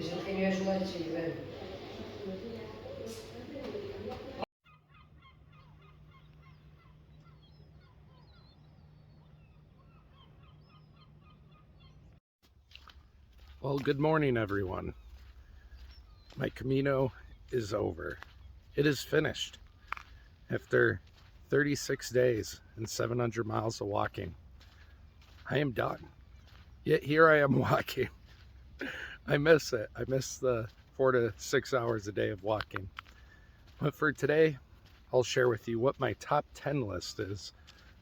gente queria a gelatina. Well, good morning, everyone. My Camino is over. It is finished. After 36 days and 700 miles of walking, I am done. Yet here I am walking. I miss it. I miss the 4 to 6 hours a day of walking. But for today, I'll share with you what my top 10 list is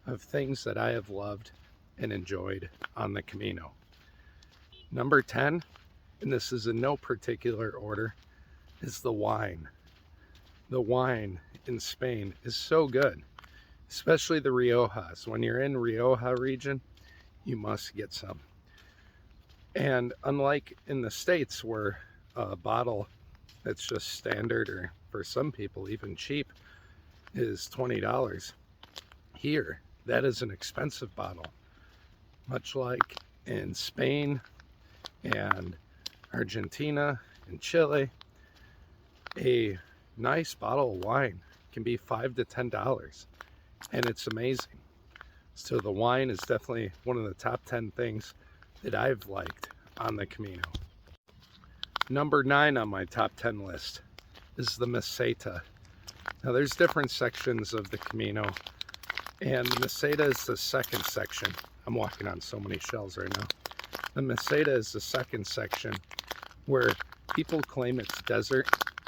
of things that I have loved and enjoyed on the Camino. Number 10, and this is in no particular order, is the wine. The wine in Spain is so good, especially the Riojas. When you're in Rioja region, you must get some. And unlike in the States where a bottle that's just standard, or for some people even cheap, is $20, here that is an expensive bottle. Much like in Spain and Argentina and Chile, a nice bottle of wine can be $5 to $10, and it's amazing. So the wine is definitely one of the top 10 things that I've liked on the Camino. Number 9 on my top 10 list is the meseta. Now there's different sections of the Camino, and the meseta is the second section. I'm walking on so many shells right now. The meseta is the second section where people claim it's desert.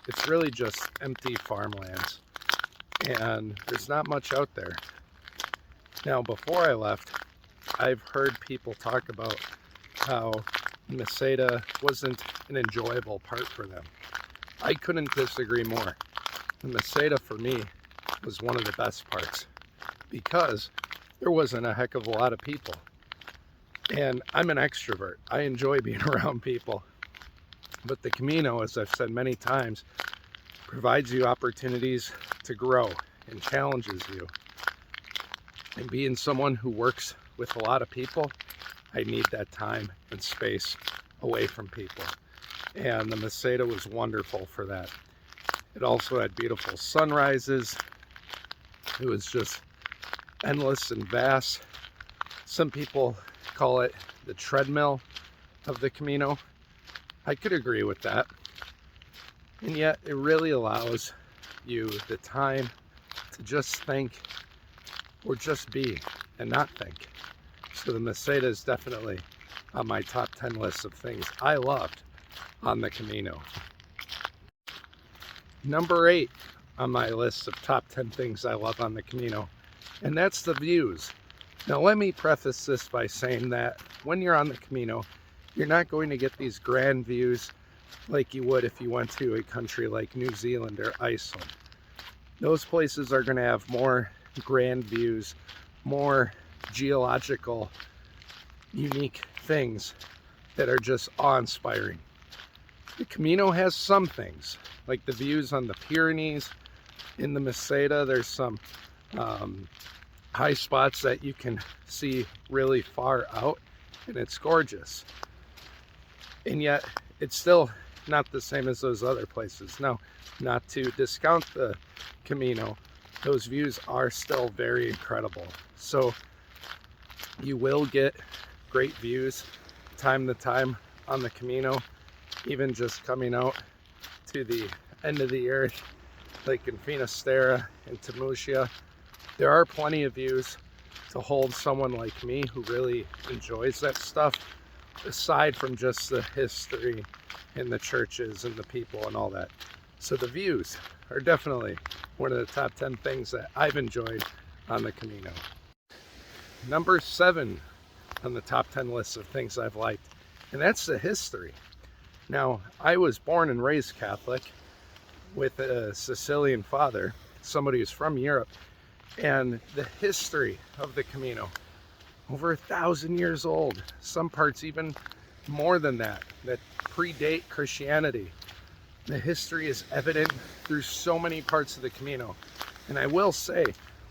It's really just empty farmlands, and there's not much out there. Now, before I left, I've heard people talk about how meseta wasn't an enjoyable part for them. I couldn't disagree more. The meseta for me was one of the best parts because there wasn't a heck of a lot of people. And I'm an extrovert. I enjoy being around people. But the Camino, as I've said many times, provides you opportunities to grow and challenges you. And being someone who works with a lot of people, I need that time and space away from people. And the meseta was wonderful for that. It also had beautiful sunrises. It was just endless and vast. Some people call it the treadmill of the Camino. I could agree with that. And yet it really allows you the time to just think or just be and not think. So the meseta is definitely on my top 10 list of things I loved on the Camino. Number 8 on my list of top 10 things I love on the Camino, and that's the views. Now let me preface this by saying that when you're on the Camino, you're not going to get these grand views like you would if you went to a country like New Zealand or Iceland. Those places are going to have more grand views, more geological, unique things that are just awe-inspiring. The Camino has some things, like the views on the Pyrenees. In the meseta, there's some high spots that you can see really far out, and it's gorgeous. And yet it's still not the same as those other places. Now, not to discount the Camino, those views are still very incredible. So you will get great views time to time on the Camino, even just coming out to the end of the earth, like in Finisterre and Temucia. There are plenty of views to hold someone like me who really enjoys that stuff, aside from just the history and the churches and the people and all that. So the views are definitely one of the top 10 things that I've enjoyed on the Camino. Number 7 on the top 10 list of things I've liked, and that's the history. Now, I was born and raised Catholic with a Sicilian father, somebody who's from Europe, and the history of the Camino, over 1,000 years old, some parts even more than that predate Christianity. The history is evident through so many parts of the Camino. And I will say,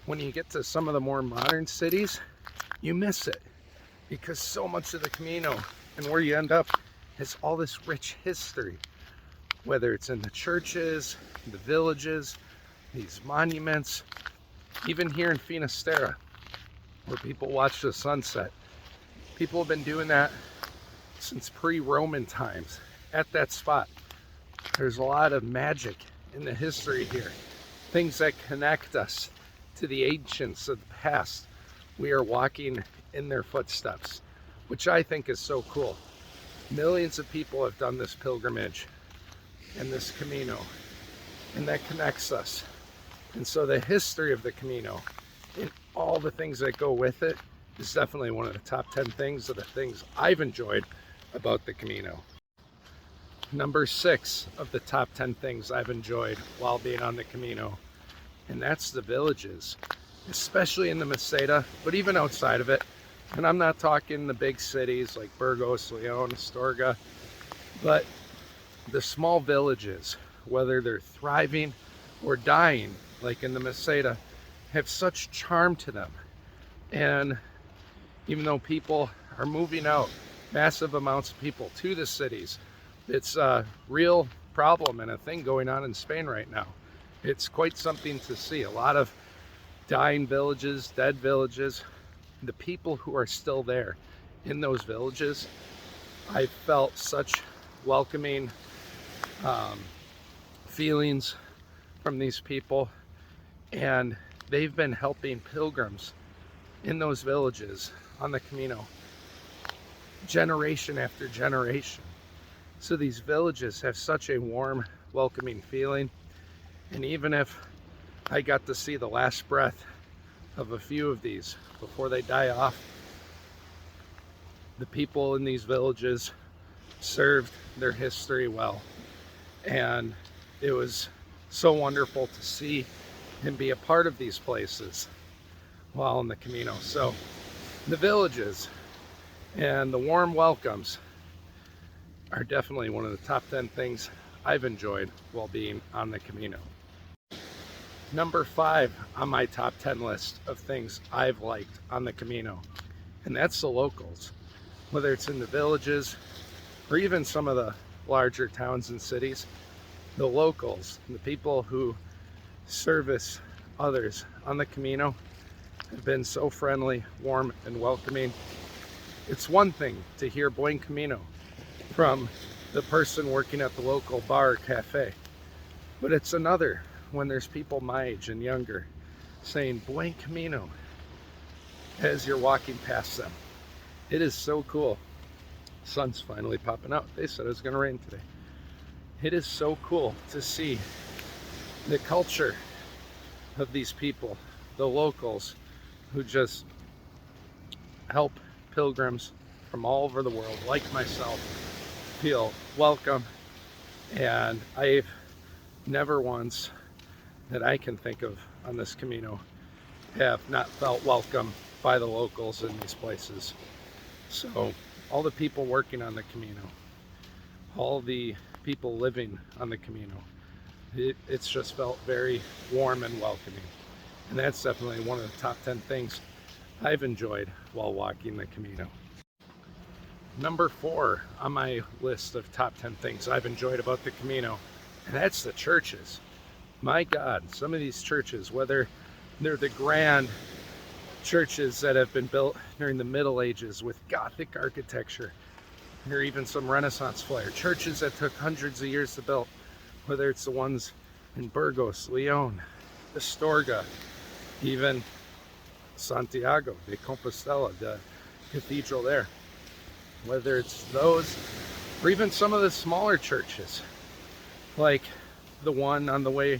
when you get to some of the more modern cities, you miss it, because so much of the Camino and where you end up has all this rich history, whether it's in the churches, the villages, these monuments, even here in Finisterre, where people watch the sunset. People have been doing that since pre-Roman times at that spot. There's a lot of magic in the history here, things that connect us to the ancients of the past. We are walking in their footsteps, which I think is so cool. Millions of people have done this pilgrimage and this Camino, and that connects us. And so the history of the Camino and all the things that go with it is definitely one of the top 10 things of the things I've enjoyed about the Camino. Number 6 of the top 10 things I've enjoyed while being on the Camino, and that's the villages, especially in the meseta, but even outside of it. And I'm not talking the big cities like Burgos, Leon, Astorga, but the small villages, whether they're thriving or dying, like in the meseta, have such charm to them. And even though people are moving out, massive amounts of people to the cities, it's a real problem and a thing going on in Spain right now. It's quite something to see. A lot of dying villages, dead villages. The people who are still there in those villages, I felt such welcoming feelings from these people, and they've been helping pilgrims in those villages on the Camino generation after generation. So these villages have such a warm, welcoming feeling. And even if I got to see the last breath of a few of these before they die off, the people in these villages served their history well. And it was so wonderful to see and be a part of these places while in the Camino. So the villages and the warm welcomes are definitely one of the top 10 things I've enjoyed while being on the Camino. Number 5 on my top 10 list of things I've liked on the Camino, and that's the locals. Whether it's in the villages or even some of the larger towns and cities, the locals, the people who service others on the Camino have been so friendly, warm, and welcoming. It's one thing to hear Buen Camino from the person working at the local bar or cafe, but it's another when there's people my age and younger saying Buen Camino as you're walking past them. It is so cool. Sun's finally popping out. They said it was going to rain today. It is so cool to see the culture of these people, the locals who just help pilgrims from all over the world, like myself, feel welcome. And I've never once that I can think of on this Camino have not felt welcome by the locals in these places. So all the people working on the Camino, all the people living on the Camino, it's just felt very warm and welcoming. And that's definitely one of the top 10 things I've enjoyed while walking the Camino. Number 4 on my list of top 10 things I've enjoyed about the Camino, and that's the churches. My God, some of these churches, whether they're the grand churches that have been built during the Middle Ages with Gothic architecture, or even some Renaissance flair, churches that took hundreds of years to build, whether it's the ones in Burgos, Leon, Astorga, even Santiago de Compostela, the cathedral there, whether it's those or even some of the smaller churches like the one on the way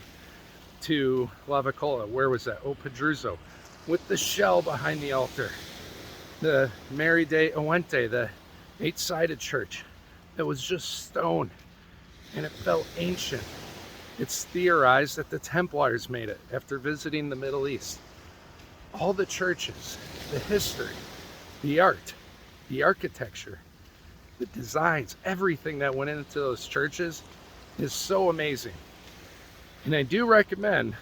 to Lavacola. Where was that? Oh, Pedruzo, with the shell behind the altar. The Mary de Oente, the 8-sided church that was just stone, and it felt ancient. It's theorized that the Templars made it after visiting the Middle East. All the churches, the history, the art, the architecture, the designs, everything that went into those churches is so amazing. And I do recommend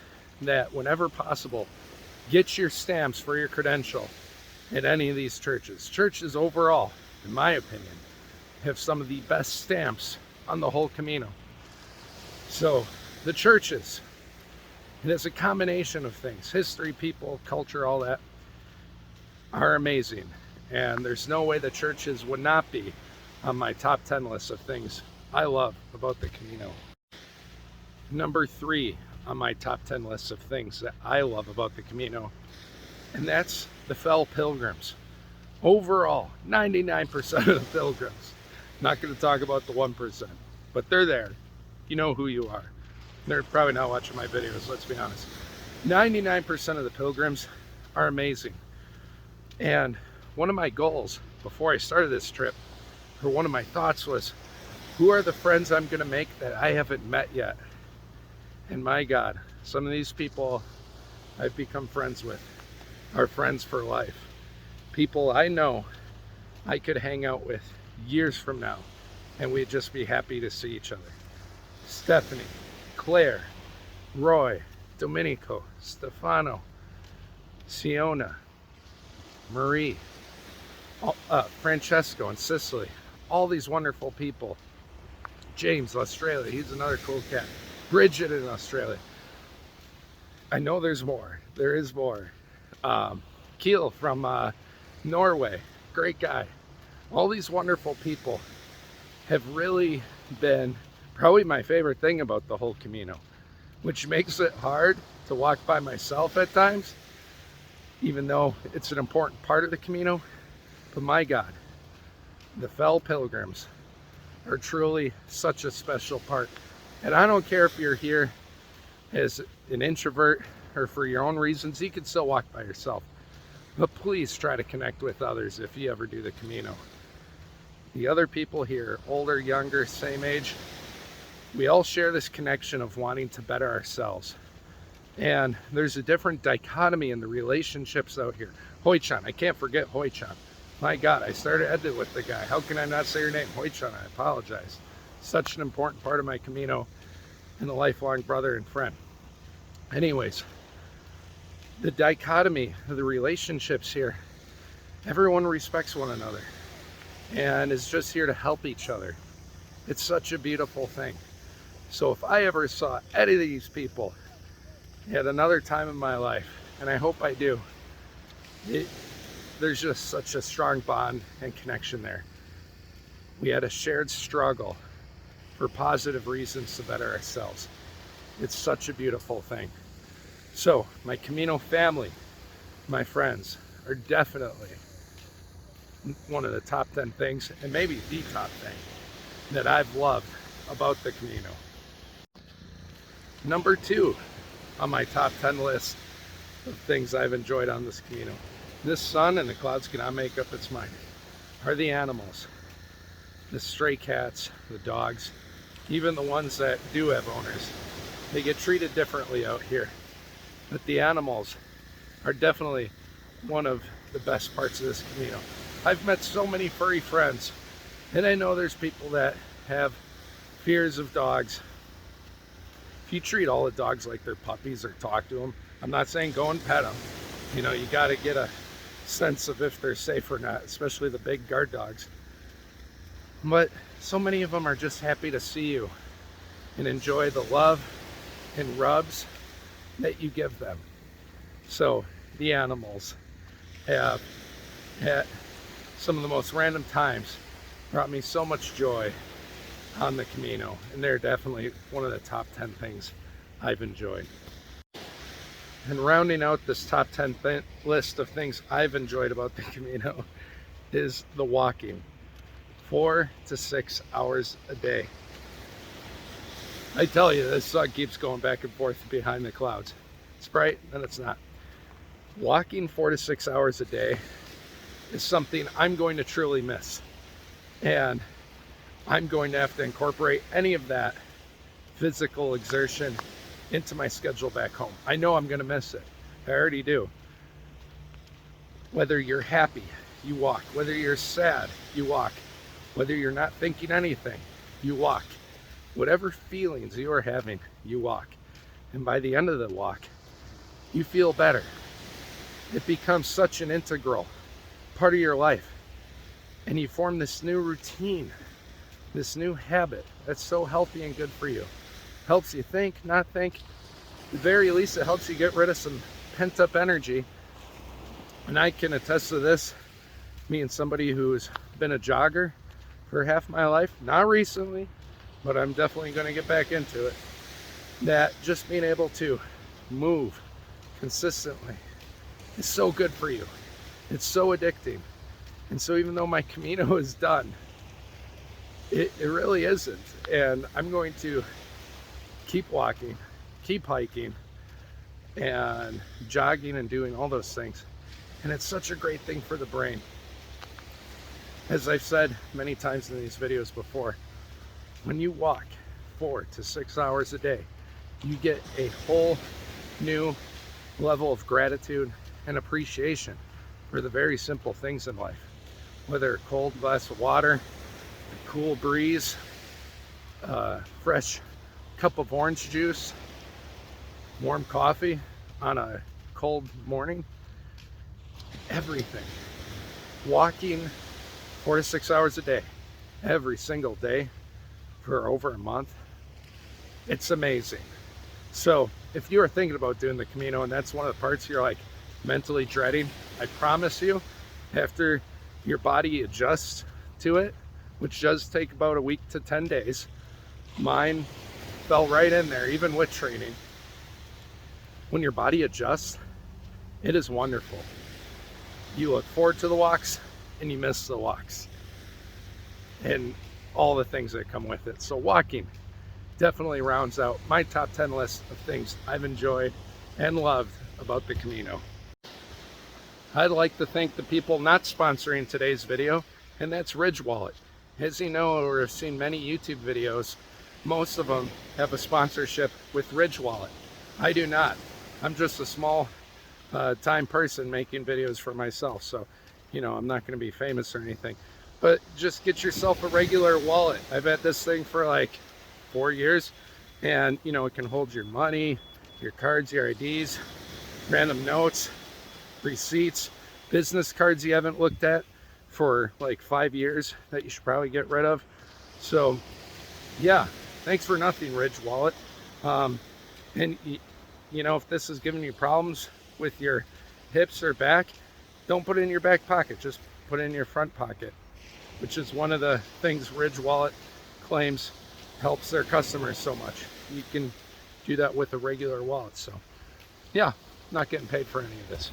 that whenever possible, get your stamps for your credential at any of these churches. Churches overall, in my opinion, have some of the best stamps on the whole Camino. So the churches, it is a combination of things, history, people, culture, all that, are amazing. And there's no way the churches would not be on my top 10 list of things I love about the Camino. Number 3 on my top 10 lists of things that I love about the Camino, and that's the fellow pilgrims. Overall, 99% of the pilgrims, not going to talk about the 1%, but they're there. You know who you are. They're probably not watching my videos, let's be honest. 99% of the pilgrims are amazing. And one of my goals before I started this trip, or one of my thoughts was, who are the friends I'm going to make that I haven't met yet? And my God, some of these people I've become friends with are friends for life. People I know I could hang out with years from now, and we'd just be happy to see each other. Stephanie, Claire, Roy, Domenico, Stefano, Siona, Marie, Francesco in Sicily, all these wonderful people. James, Australia, he's another cool cat. Bridget in Australia. I know there's more. There is more. Kiel from Norway, great guy. All these wonderful people have really been probably my favorite thing about the whole Camino, which makes it hard to walk by myself at times, even though it's an important part of the Camino. But my God, the fellow pilgrims are truly such a special part. And I don't care if you're here as an introvert or for your own reasons, you can still walk by yourself. But please try to connect with others if you ever do the Camino. The other people here, older, younger, same age, we all share this connection of wanting to better ourselves. And there's a different dichotomy in the relationships out here. Hoi-chan, I can't forget Hoi-chan. My God, I started editing with the guy. How can I not say your name? Hoi-chan, I apologize. Such an important part of my Camino and a lifelong brother and friend. Anyways, the dichotomy of the relationships here, everyone respects one another and is just here to help each other. It's such a beautiful thing. So if I ever saw any of these people at another time in my life, and I hope I do, there's just such a strong bond and connection there. We had a shared struggle for positive reasons to better ourselves. It's such a beautiful thing. So my Camino family, my friends, are definitely one of the top 10 things, and maybe the top thing that I've loved about the Camino. Number 2 on my top 10 list of things I've enjoyed on this Camino, this sun and the clouds cannot make up its mind, are the animals. The stray cats, the dogs, even the ones that do have owners. They get treated differently out here. But the animals are definitely one of the best parts of this Camino. I've met so many furry friends, and I know there's people that have fears of dogs. If you treat all the dogs like they're puppies or talk to them, I'm not saying go and pet them. You know, you got to get a sense of if they're safe or not, especially the big guard dogs. But so many of them are just happy to see you and enjoy the love and rubs that you give them. So the animals have, at some of the most random times, brought me so much joy on the Camino, and they're definitely one of the top 10 things I've enjoyed. And rounding out this top 10 list of things I've enjoyed about the Camino is the walking. 4 to 6 hours a day. I tell you, this sun keeps going back and forth behind the clouds. It's bright, then it's not. Walking 4 to 6 hours a day is something I'm going to truly miss. And I'm going to have to incorporate any of that physical exertion into my schedule back home. I know I'm going to miss it. I already do. Whether you're happy, you walk. Whether you're sad, you walk. Whether you're not thinking anything, you walk. Whatever feelings you are having, you walk. And by the end of the walk, you feel better. It becomes such an integral part of your life. And you form this new routine this new habit that's so healthy and good for you. Helps you think, not think. At the very least, it helps you get rid of some pent-up energy. And I can attest to this, me and somebody who's been a jogger for half my life, not recently, but I'm definitely going to get back into it, that just being able to move consistently is so good for you. It's so addicting. And so even though my Camino is done, it really isn't. And I'm going to keep walking, keep hiking, and jogging and doing all those things. And it's such a great thing for the brain. As I've said many times in these videos before, when you walk 4 to 6 hours a day, you get a whole new level of gratitude and appreciation for the very simple things in life. Whether a cold glass of water, a cool breeze, a fresh cup of orange juice, warm coffee on a cold morning, everything. Walking 4 to 6 hours a day, every single day for over a month, it's amazing. So if you are thinking about doing the Camino and that's one of the parts you're like mentally dreading, I promise you, after your body adjusts to it, which does take about a week to 10 days, mine fell right in there, even with training. When your body adjusts, it is wonderful. You look forward to the walks and you miss the walks and all the things that come with it. So walking definitely rounds out my top 10 list of things I've enjoyed and loved about the Camino. I'd like to thank the people not sponsoring today's video, and that's Ridge Wallet. As you know, or have seen many YouTube videos, most of them have a sponsorship with Ridge Wallet. I do not. I'm just a small time person making videos for myself, so you know, I'm not going to be famous or anything. But just get yourself a regular wallet. I've had this thing for like 4 years, and you know, it can hold your money, your cards, your IDs, random notes, receipts, business cards you haven't looked at for like 5 years that you should probably get rid of. So yeah, thanks for nothing, Ridge Wallet. And you know, if this is giving you problems with your hips or back, don't put it in your back pocket, just put it in your front pocket, which is one of the things Ridge Wallet claims helps their customers so much. You can do that with a regular wallet. So yeah, not getting paid for any of this.